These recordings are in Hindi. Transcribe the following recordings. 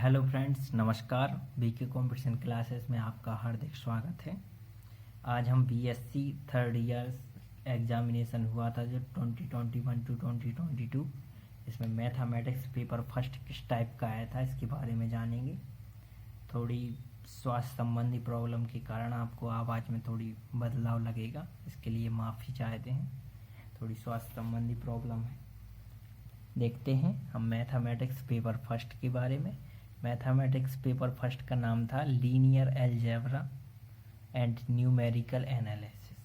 हेलो फ्रेंड्स, नमस्कार। बीके कंपटीशन क्लासेस में आपका हार्दिक स्वागत है। आज हम बीएससी थर्ड ईयर एग्जामिनेशन हुआ था जो 2021 टू 2022, इसमें मैथमेटिक्स पेपर फर्स्ट किस टाइप का आया था इसके बारे में जानेंगे। थोड़ी स्वास्थ्य संबंधी प्रॉब्लम के कारण आपको आवाज़ में थोड़ी बदलाव लगेगा, इसके लिए माफ़ी चाहते हैं। थोड़ी स्वास्थ्य संबंधी प्रॉब्लम है। देखते हैं हम मैथमेटिक्स पेपर फर्स्ट के बारे में। मैथमेटिक्स पेपर फर्स्ट का नाम था linear algebra and numerical analysis.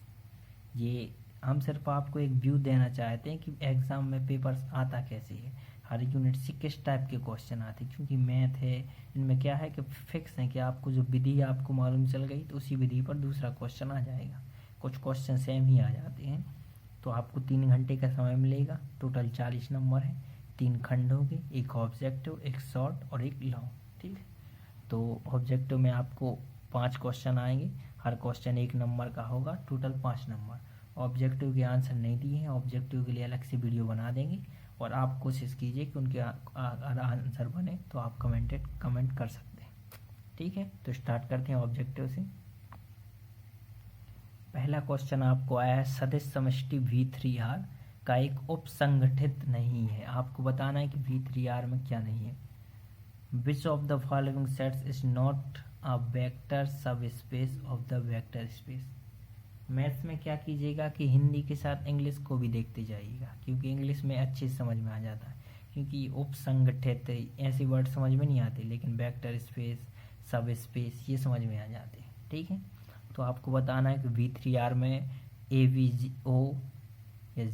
ये हम सिर्फ आपको एक व्यू देना चाहते हैं कि एग्ज़ाम में पेपर्स आता कैसे है, हर यूनिट से किस टाइप के क्वेश्चन आते हैं। क्योंकि मैथ है, इनमें क्या है कि फिक्स है कि आपको जो विधि आपको मालूम चल गई तो उसी विधि पर दूसरा क्वेश्चन आ जाएगा। कुछ क्वेश्चन सेम ही आ जाते हैं। तो आपको 3 घंटे का समय मिलेगा। टोटल 40 नंबर है, 3 खंड होंगे, एक ऑब्जेक्टिव, एक शॉर्ट और एक लॉन्ग। ठीक है, तो ऑब्जेक्टिव में आपको 5 क्वेश्चन आएंगे, हर क्वेश्चन 1 नंबर का होगा, टोटल 5 नंबर। ऑब्जेक्टिव के आंसर नहीं दिए हैं, ऑब्जेक्टिव के लिए अलग से वीडियो बना देंगे और आप कोशिश कीजिए कि उनके अगर आंसर बने तो आप कमेंट कर सकते हैं। ठीक है, तो स्टार्ट करते हैं ऑब्जेक्टिव से। पहला क्वेश्चन आपको आया है, सदिश समष्टि V3R का एक उपसंगठित नहीं है। आपको बताना है कि V3R में क्या नहीं है। Which of the following sets is not a vector sub space of the vector space. Maths में क्या कीजिएगा कि हिंदी के साथ इंग्लिश को भी देखते जाइएगा, क्योंकि इंग्लिश में अच्छे समझ में आ जाता है। क्योंकि उपसंगठित ऐसे वर्ड समझ में नहीं आते, लेकिन वेक्टर स्पेस, सब स्पेस ये समझ में आ जाते हैं। ठीक है, तो आपको बताना है कि V3R में AVO या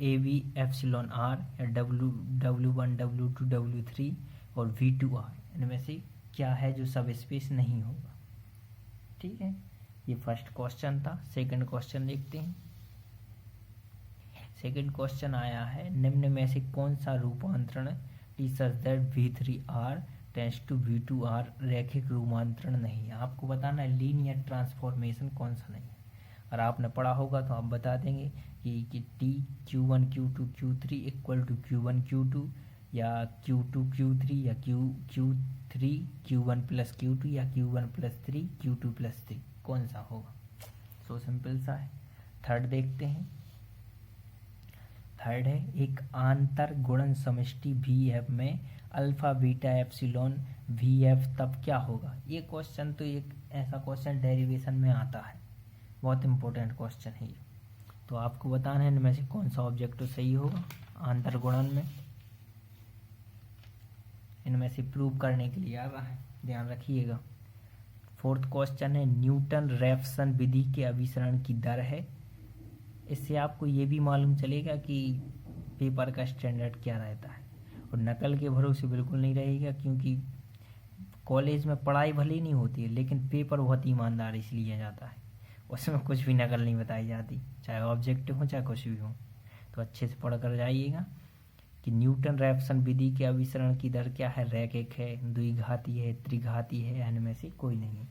AV एप्सिलॉन R या W1 W2 W3 और V2R, इनमें से क्या है जो सब स्पेस नहीं होगा। ठीक है, ये फर्स्ट क्वेश्चन था। सेकंड क्वेश्चन देखते हैं। सेकंड क्वेश्चन आया है, निम्न में से कौन सा रूपांतरण teachers that V3R tense to V2R रैखिक रूपांतरण नहीं है। आपको बताना है लीनियर ट्रांसफॉर्मेशन कौन सा नहीं है। और आपने पढ़ा होगा तो आप बता देंगे कि T Q1 Q2 Q3 equal to Q1 Q2 या Q2 Q3 या Q3 Q1 प्लस Q2 या Q1 प्लस 3 Q2 प्लस 3, कौन सा होगा। सो सिंपल सा है। थर्ड देखते हैं। थर्ड है, एक आंतर गुणन समष्टि VF में अल्फा बीटा एप्सिलॉन VF तब क्या होगा। ये क्वेश्चन तो एक ऐसा क्वेश्चन डेरिवेशन में आता है, बहुत इंपॉर्टेंट क्वेश्चन है ये। तो आपको बताना है इनमें से कौन सा ऑब्जेक्टिव सही होगा आंतर गुणन में। इनमें से प्रूव करने के लिए आ रहा है, ध्यान रखिएगा। फोर्थ क्वेश्चन है, न्यूटन रेफसन विधि के अभिसरण की दर है। इससे आपको ये भी मालूम चलेगा कि पेपर का स्टैंडर्ड क्या रहता है। और नकल के भरोसे बिल्कुल नहीं रहेगा, क्योंकि कॉलेज में पढ़ाई भले नहीं होती है, लेकिन पेपर बहुत ईमानदारी से लिया जाता है। उसमें कुछ भी नकल नहीं बताई जाती, चाहे ऑब्जेक्टिव हो चाहे कुछ भी हो। तो अच्छे से पढ़ कर जाइएगा कि न्यूटन रेफसन विधि के अभिसरण की दर क्या है, रैखिक है, द्विघाती है, त्रिघाती है, इनमें से कोई नहीं है।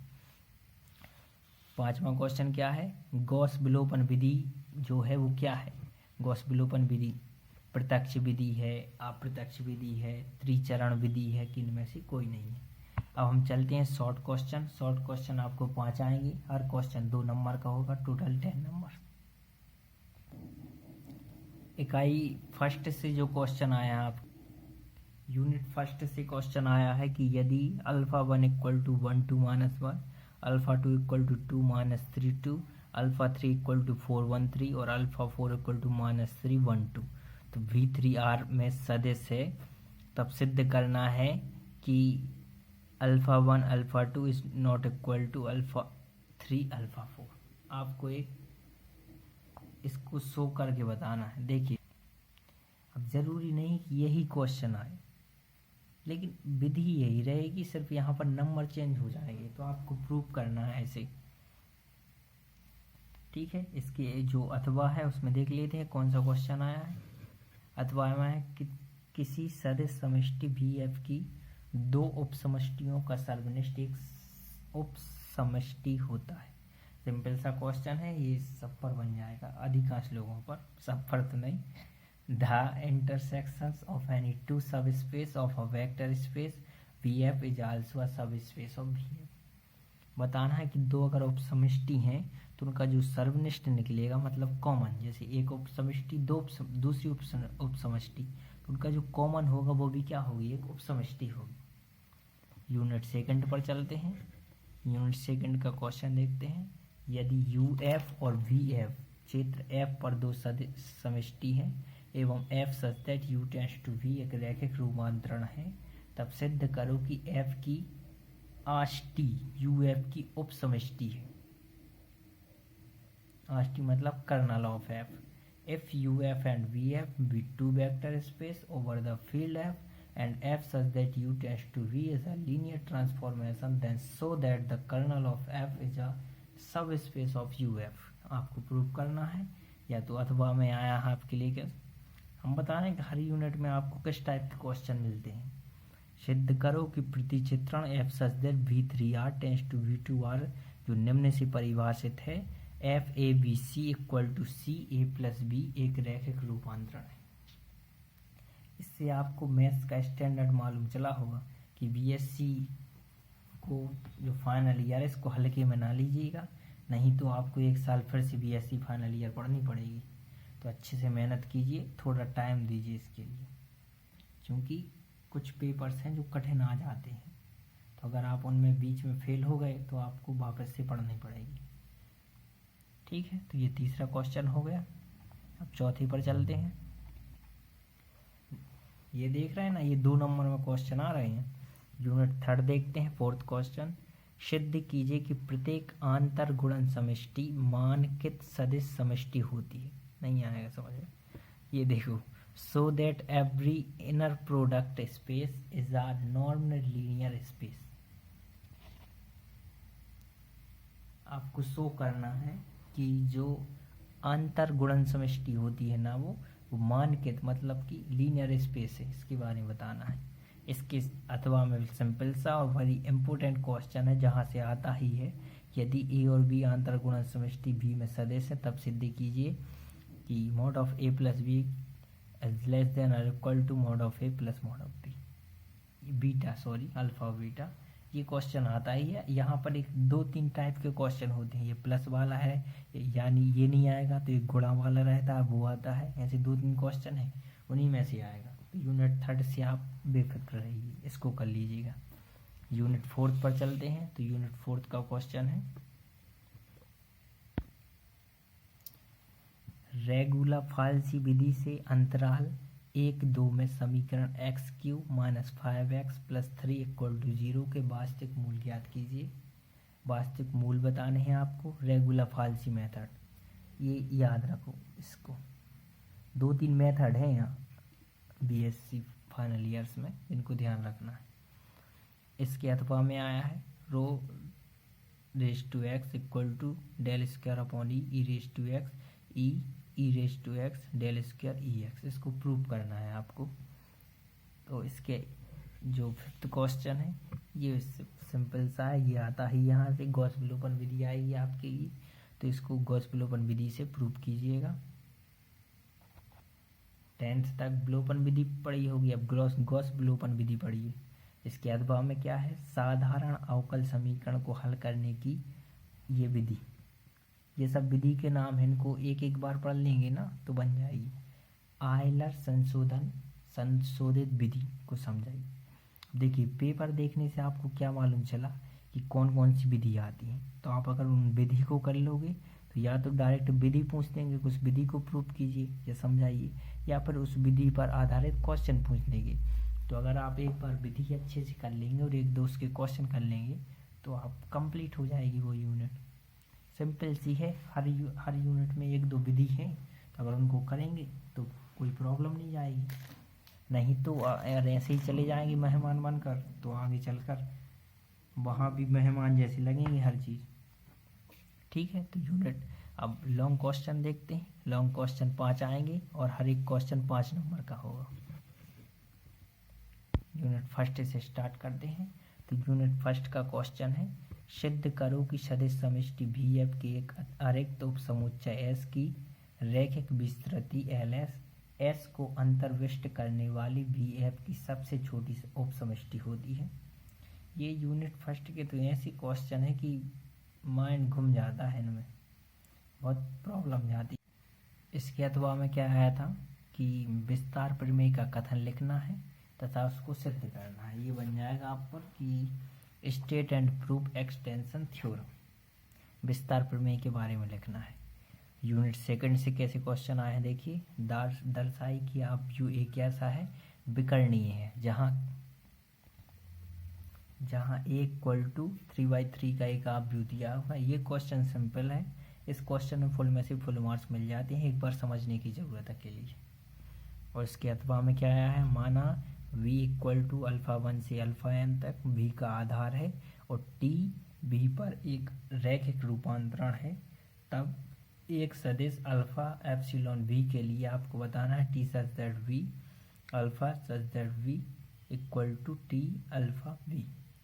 पांचवा क्वेश्चन क्या है, गॉस विलोपन विधि जो है वो क्या है। गॉस विलोपन विधि प्रत्यक्ष विधि है, अप्रत्यक्ष विधि है, त्रिचरण विधि है, कि इनमें से कोई नहीं है। अब हम चलते हैं शॉर्ट क्वेश्चन। शॉर्ट क्वेश्चन आपको 5 आएंगे, हर क्वेश्चन 2 नंबर का होगा, टोटल 10 नंबर। इकाई फर्स्ट से जो क्वेश्चन आया है, आप यूनिट फर्स्ट से क्वेश्चन आया है कि यदि alpha 1 equal to 1 2 -1, alpha 2 equal to 2 -3 2, alpha 3 equal to 4 1 3 और अल्फा 4 इक्वल टू -3 1 2, तो V3R में सदिश है, तब सिद्ध करना है कि alpha 1 alpha 2 is not equal to alpha 3 alpha 4। आपको एक इसको शो करके बताना है। देखिए, अब जरूरी नहीं कि यही क्वेश्चन आए, लेकिन विधि यही रहेगी, सिर्फ यहाँ पर नंबर चेंज हो जाएंगे। तो आपको प्रूव करना है ऐसे। ठीक है, इसके जो अथवा है उसमें देख लेते हैं कौन सा क्वेश्चन आया है। अथवा में है कि किसी सदिश समष्टि VF की 2 उपसमष्टियों का सर्वनिष्ठ एक उपसमष्टि होता है। सिंपल सा क्वेश्चन है, ये सब पर बन जाएगा, अधिकांश लोगों पर, सब पर तो नहीं। द इंटरसेक्शंस ऑफ एनी 2 सब space of a vector space V F is also a सब स्पेस ऑफ वी एफ। बताना है कि दो अगर उपसमष्टि हैं तो उनका जो सर्वनिष्ठ निकलेगा मतलब कॉमन, जैसे एक उपसमष्टि दूसरी उपसमष्टि, तो उनका जो कॉमन होगा वो भी क्या होगी, एक उपसमष्टि होगी। यूनिट सेकंड पर चलते हैं। यूनिट सेकंड का क्वेश्चन देखते हैं। यदि यू एफ और वी एफ क्षेत्र एफ पर दो समष्टि हैं एवं F such that U tends to V एक रैखिक रूपांतरण है, तब सिद्ध करो कि एफ की आष्टी यू एफ की उपसमष्टि है। आष्टी मतलब kernel of F. If U F and V F be two vector space over the field F and f such that u tends to v is a linear transformation, then so that the kernel of f is a subspace of uf। आपको प्रूव करना है, या तो अथवा में आया है आपके लिए। क्या हम बता रहे हैं कि हर यूनिट में आपको किस टाइप के क्वेश्चन मिलते हैं। सिद्ध करो कि प्रतिचित्रण f such that v3r tends to v2r जो निम्न से परिभाषित है f a b c equal to c a plus b एक रैखिक रूपांतरण है। इससे आपको मैथ्स का स्टैंडर्ड मालूम चला होगा कि बीएससी को जो फाइनल ईयर है इसको हल्के में ना लीजिएगा, नहीं तो आपको एक साल फिर से बीएससी फाइनल ईयर पढ़नी पड़ेगी। तो अच्छे से मेहनत कीजिए, थोड़ा टाइम दीजिए इसके लिए, क्योंकि कुछ पेपर्स हैं जो कठिन आ जाते हैं, तो अगर आप उनमें बीच में फेल हो गए तो आपको वापस से पढ़नी पड़ेगी। ठीक है, तो ये तीसरा क्वेश्चन हो गया। अब चौथे पर चलते हैं। ये देख रहे हैं ना, ये 2 नंबर में क्वेश्चन आ रहे हैं। यूनिट थर्ड देखते हैं। फोर्थ क्वेश्चन, सिद्ध कीजिए कि प्रत्येक आंतर गुणन समष्टि मानकित सदिश समष्टि होती है। नहीं आएगा समझ में। ये देखो, so that every inner product space is a normal linear space. आपको शो करना है कि जो आंतर गुणन समष्टि होती है ना वो मानकित मतलब कि लीनियर स्पेस है, इसके बारे में बताना है। इसके अथवा में सिंपल सा और वेरी इंपॉर्टेंट क्वेश्चन है, जहाँ से आता ही है, यदि ए और बी आंतर गुणन समष्टि बी में सदिश है तब सिद्ध कीजिए कि mod of A plus B is less than और equal to mod of A plus mod of B beta, sorry alpha beta. ये क्वेश्चन आता ही है। यहाँ पर एक 2-3 टाइप के क्वेश्चन होते हैं। ये प्लस वाला है, यानी ये नहीं आएगा तो एक गुणा वाला रहता है, वो आता है। ऐसे 2-3 क्वेश्चन है, उन्हीं में से आएगा। तो यूनिट थर्ड से आप बेफिक्र रहिए, इसको कर लीजिएगा। यूनिट फोर्थ पर चलते हैं। तो यूनिट फोर्थ का क्वेश्चन है, रेगुलर फाल्सी विधि से अंतराल 1-2 में समीकरण x³ - 5x + 3 = 0 के वास्तविक मूल ज्ञात कीजिए। वास्तविक मूल बताने हैं आपको। रेगुलर फाल्सी मेथड, ये याद रखो इसको। 2-3 मेथड हैं यहाँ बीएससी फाइनल ईयर्स में, इनको ध्यान रखना है। इसके अथवा में आया है rho raise to X equal to del square upon E raise to X E raise to X del square E X. इसको प्रूव करना है आपको। तो इसके जो फिफ्थ क्वेश्चन है ये सिंपल सा है, ये आता ही यहाँ से गॉस विलोपन विधि आएगी आपके लिए। तो इसको गॉस विलोपन विधि से प्रूव कीजिएगा। 10th तक विलोपन विधि पढ़ी होगी, अब गॉस विलोपन विधि पढ़िए। इसके अथवा में क्या है, साधारण अवकल समीकरण को हल करने की ये विधि। ये सब विधि के नाम है, इनको एक एक बार पढ़ लेंगे ना तो बन जाएगी। आयलर संशोधित विधि को समझाइए। देखिए, पेपर देखने से आपको क्या मालूम चला कि कौन कौन सी विधि आती है। तो आप अगर उन विधि को कर लोगे तो या तो डायरेक्ट विधि पूछ देंगे, उस विधि को प्रूव कीजिए या समझाइए, या फिर उस विधि पर आधारित क्वेश्चन पूछ देंगे। तो अगर आप एक बार विधि अच्छे से कर लेंगे और 1-2 उसके क्वेश्चन कर लेंगे तो आप कंप्लीट हो जाएगी वो यूनिट। सिंपल सी है, हर यूनिट में 1-2 विधि है, तो अगर उनको करेंगे तो कोई प्रॉब्लम नहीं आएगी। नहीं तो अगर ऐसे ही चले जाएंगे मेहमान बनकर तो आगे चलकर वहाँ भी मेहमान जैसे लगेंगे हर चीज़। ठीक है, तो यूनिट अब लॉन्ग क्वेश्चन देखते हैं। लॉन्ग क्वेश्चन 5 आएंगे और हर एक क्वेश्चन 5 नंबर का होगा। यूनिट फर्स्ट से स्टार्ट करते हैं। तो यूनिट फर्स्ट का क्वेश्चन है, सिद्ध करो कि सदिश समष्टि भी एफ के एक अतिरिक्त उपसमुच्चय एस की रैखिक विस्तृति एल एस S को अंतर्विष्ट करने वाली VF की सबसे छोटी उप समष्टि होती है। ये यूनिट फर्स्ट के तो ऐसी क्वेश्चन है कि माइंड घूम जाता है, इनमें बहुत प्रॉब्लम जाती है। इसके अथवा में क्या आया था कि विस्तार प्रमेय का कथन लिखना है तथा उसको सिद्ध करना है। ये बन जाएगा आप पर कि state and proof extension theorem, विस्तार प्रमेय के बारे में लिखना है। यूनिट सेकंड से कैसे क्वेश्चन आए हैं देखिए, दर्शाई कि आप व्यू एक ऐसा है विकर्णीय है जहाँ a इक्वल टू 3/3 का एक आप व्यू दिया होगा। ये क्वेश्चन सिंपल है, इस क्वेश्चन में फुल में से फुल मार्क्स मिल जाते हैं, एक बार समझने की ज़रूरत है के लिए। और इसके अथवा में क्या आया है, माना v इक्वल टू α1 से αn तक v का आधार है और t v पर एक रैखिक रूपांतरण है, तब एक सदिश अल्फा एप्सिलॉन v के लिए आपको बताना है t such that v alpha such that v equal to t alpha v।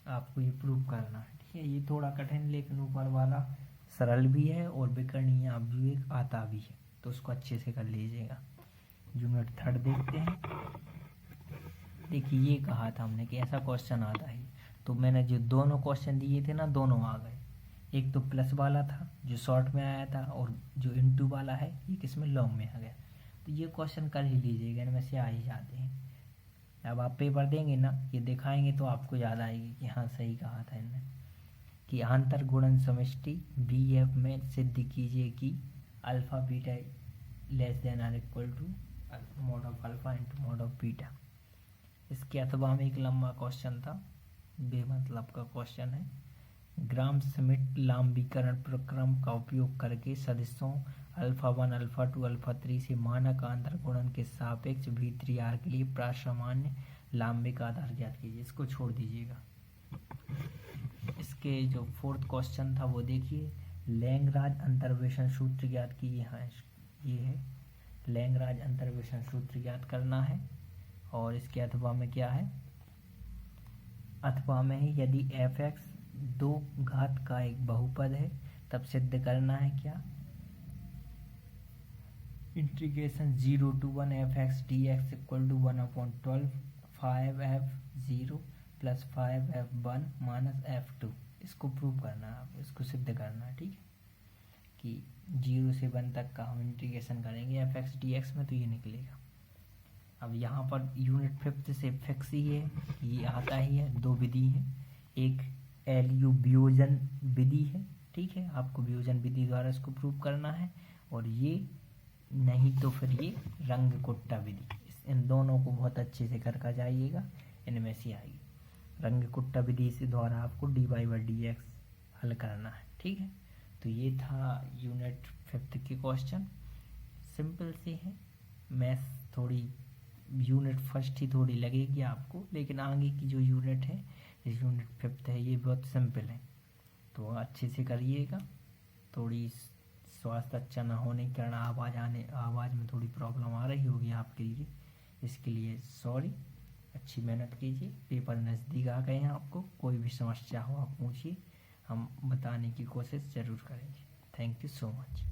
आपको ये प्रूव करना है, ठीक है। ये थोड़ा कठिन लेकिन ऊपर वाला सरल भी है और विकर्णीय आप व्यू एक आता भी है, तो उसको अच्छे से कर लीजिएगा। यूनिट थर्ड देखते हैं। देखिए ये कहा था हमने कि ऐसा क्वेश्चन आता है, तो मैंने जो दोनों क्वेश्चन दिए थे ना, दोनों आ गए। एक तो प्लस वाला था जो शॉर्ट में आया था, और जो इनटू वाला है ये किसमें लॉन्ग में आ गया। तो ये क्वेश्चन कर ही लीजिएगा, इनमें से आ ही जाते हैं। अब आप पेपर देंगे ना, ये दिखाएंगे तो आपको याद आएगी कि हाँ सही कहा था इन्होंने कि आंतर गुणन समष्टि VF में सिद्ध कीजिए कि अल्फा बीटा लेस देन और equal to mod of alpha into mod of beta. इसके अथवा में एक लंबा क्वेश्चन था, बेमतलब का क्वेश्चन है। ग्राम स्मिट लांबीकरण प्रक्रम का उपयोग करके सदिशों α1 α2 α3 से मानक आंतर गुणन के सापेक्ष V3R के लिए प्रासामान्य लांबिक आधार ज्ञात कीजिए। इसको छोड़ दीजिएगा। इसके जो फोर्थ क्वेश्चन था वो देखिए, लैंगराज अंतर्वेशन सूत्र ज्ञात कीजिए। हाँ ये है, लैंगराज अंतर्वेशन सूत्र ज्ञात करना है। और इसके अथवा में क्या है, अथवा में ही यदि f(x) 2 घात का एक बहुपद है तब सिद्ध करना है क्या, integration 0 to 1 f(x) dx equal to 1/12 5f(0) plus 5f(1) minus f(2). इसको प्रूव करना है, आपको इसको सिद्ध करना है, ठीक है। कि 0 से 1 तक का हम इंटीग्रेशन करेंगे f(x) dx में, तो ये निकलेगा। अब यहाँ पर यूनिट फिफ्थ से फिक्स ही है, ये आता ही है। दो विधि है, एक LU वियोजन विधि है, ठीक है। आपको वियोजन विधि द्वारा इसको प्रूव करना है, और ये नहीं तो फिर ये रंग कुट्टा विधि। इन दोनों को बहुत अच्छे से करके जाइएगा, इनमें से आएगी। रंग कुट्टा विधि से द्वारा आपको dy/dx हल करना है, ठीक है। तो ये था यूनिट फिफ्थ के क्वेश्चन, सिंपल से है। मैथ्स थोड़ी यूनिट फर्स्ट ही थोड़ी लगेगी आपको, लेकिन आगे की जो यूनिट है, इस यूनिट फिफ्थ है, ये बहुत सिंपल है, तो अच्छे से करिएगा। थोड़ी स्वास्थ्य अच्छा ना होने के कारण आवाज़ में थोड़ी प्रॉब्लम आ रही होगी आपके लिए, इसके लिए सॉरी। अच्छी मेहनत कीजिए, पेपर नज़दीक आ गए हैं। आपको कोई भी समस्या हो आप पूछिए, हम बताने की कोशिश ज़रूर करेंगे। Thank you so much.